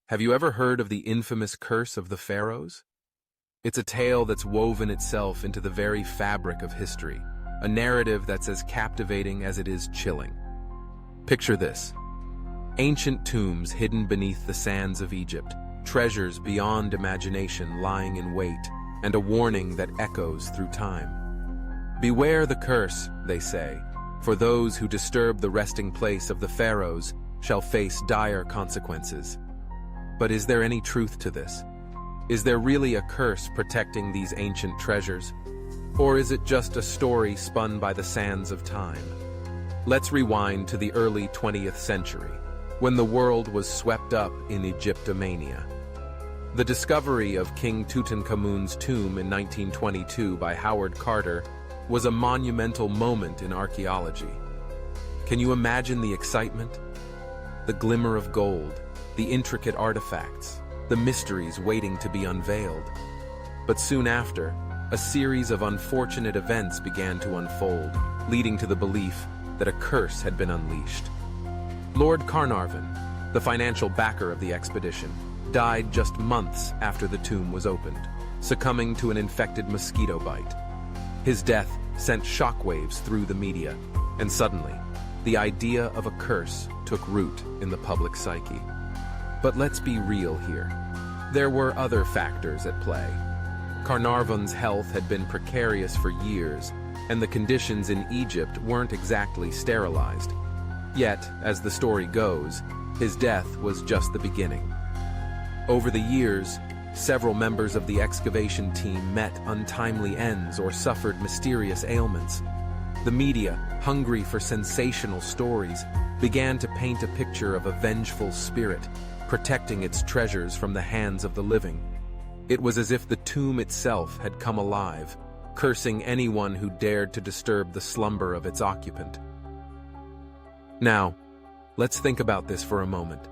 Have you ever heard of the infamous curse of the Pharaohs? It's a tale that's woven itself into the very fabric of history, a narrative that's as captivating as it is chilling. Picture this: ancient tombs hidden beneath the sands of Egypt, treasures beyond imagination lying in wait, and a warning that echoes through time. Beware the curse, they say, for those who disturb the resting place of the pharaohs shall face dire consequences. But is there any truth to this? Is there really a curse protecting these ancient treasures? Or is it just a story spun by the sands of time? Let's rewind to the early 20th century, when the world was swept up in Egyptomania. The discovery of King Tutankhamun's tomb in 1922 by Howard Carter was a monumental moment in archaeology. Can you imagine the excitement? The glimmer of gold, the intricate artifacts, the mysteries waiting to be unveiled. But soon after, a series of unfortunate events began to unfold, leading to the belief that a curse had been unleashed. Lord Carnarvon, the financial backer of the expedition, died just months after the tomb was opened, succumbing to an infected mosquito bite. His death sent shockwaves through the media, and suddenly, the idea of a curse took root in the public psyche. But let's be real here. There were other factors at play. Carnarvon's health had been precarious for years, and the conditions in Egypt weren't exactly sterilized. Yet, as the story goes, his death was just the beginning. Over the years, several members of the excavation team met untimely ends or suffered mysterious ailments. The media, hungry for sensational stories, began to paint a picture of a vengeful spirit, protecting its treasures from the hands of the living. It was as if the tomb itself had come alive, cursing anyone who dared to disturb the slumber of its occupant. Now, let's think about this for a moment.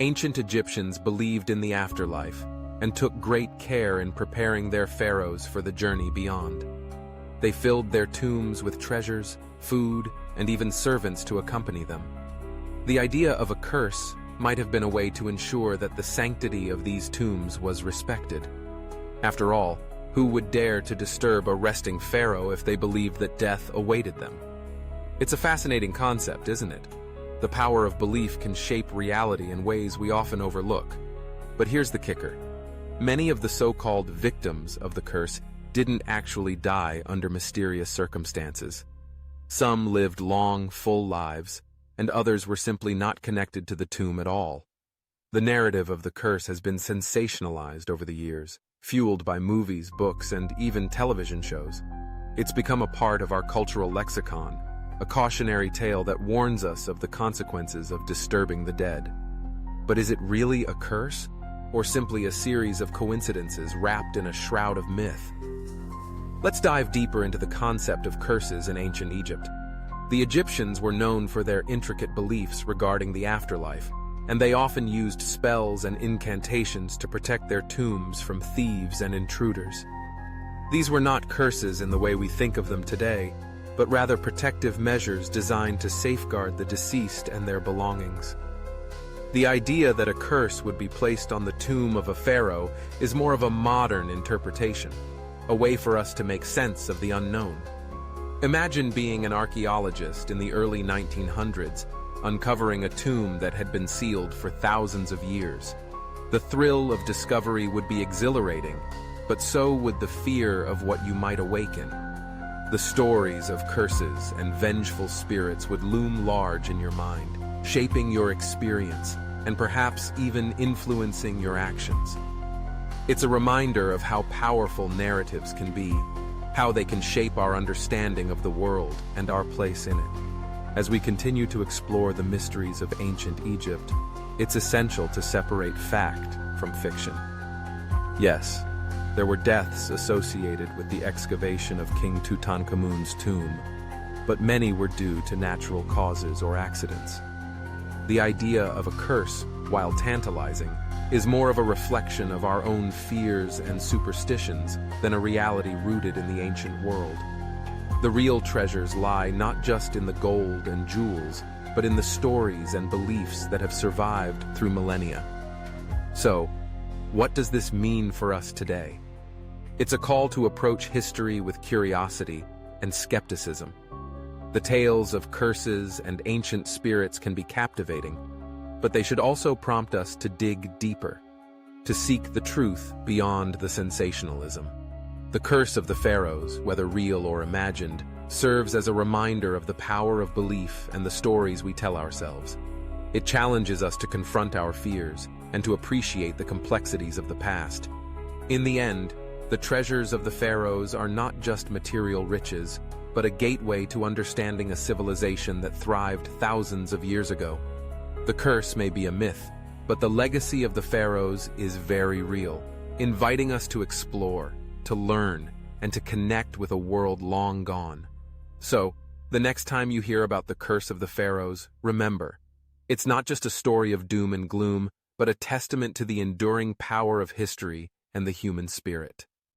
Ancient Egyptians believed in the afterlife and took great care in preparing their pharaohs for the journey beyond. They filled their tombs with treasures, food, and even servants to accompany them. The idea of a curse might have been a way to ensure that the sanctity of these tombs was respected. After all, who would dare to disturb a resting pharaoh if they believed that death awaited them? It's a fascinating concept, isn't it? The power of belief can shape reality in ways we often overlook. But here's the kicker. Many of the so-called victims of the curse didn't actually die under mysterious circumstances. Some lived long, full lives, and others were simply not connected to the tomb at all. The narrative of the curse has been sensationalized over the years, fueled by movies, books, and even television shows. It's become a part of our cultural lexicon, a cautionary tale that warns us of the consequences of disturbing the dead. But is it really a curse, or simply a series of coincidences wrapped in a shroud of myth? Let's dive deeper into the concept of curses in ancient Egypt. The Egyptians were known for their intricate beliefs regarding the afterlife, and they often used spells and incantations to protect their tombs from thieves and intruders. These were not curses in the way we think of them today, but rather protective measures designed to safeguard the deceased and their belongings. The idea that a curse would be placed on the tomb of a pharaoh is more of a modern interpretation, a way for us to make sense of the unknown. Imagine being an archaeologist in the early 1900s, uncovering a tomb that had been sealed for thousands of years. The thrill of discovery would be exhilarating, but so would the fear of what you might awaken. The stories of curses and vengeful spirits would loom large in your mind, shaping your experience and perhaps even influencing your actions. It's a reminder of how powerful narratives can be, how they can shape our understanding of the world and our place in it. As we continue to explore the mysteries of ancient Egypt, it's essential to separate fact from fiction. Yes, there were deaths associated with the excavation of King Tutankhamun's tomb, but many were due to natural causes or accidents. The idea of a curse, while tantalizing, is more of a reflection of our own fears and superstitions than a reality rooted in the ancient world. The real treasures lie not just in the gold and jewels, but in the stories and beliefs that have survived through millennia. So, what does this mean for us today? It's a call to approach history with curiosity and skepticism. The tales of curses and ancient spirits can be captivating, but they should also prompt us to dig deeper, to seek the truth beyond the sensationalism. The curse of the Pharaohs, whether real or imagined, serves as a reminder of the power of belief and the stories we tell ourselves. It challenges us to confront our fears and to appreciate the complexities of the past. In the end, the treasures of the Pharaohs are not just material riches, but a gateway to understanding a civilization that thrived thousands of years ago. The curse may be a myth, but the legacy of the Pharaohs is very real, inviting us to explore, to learn, and to connect with a world long gone. So, the next time you hear about the curse of the Pharaohs, remember, it's not just a story of doom and gloom, but a testament to the enduring power of history and the human spirit.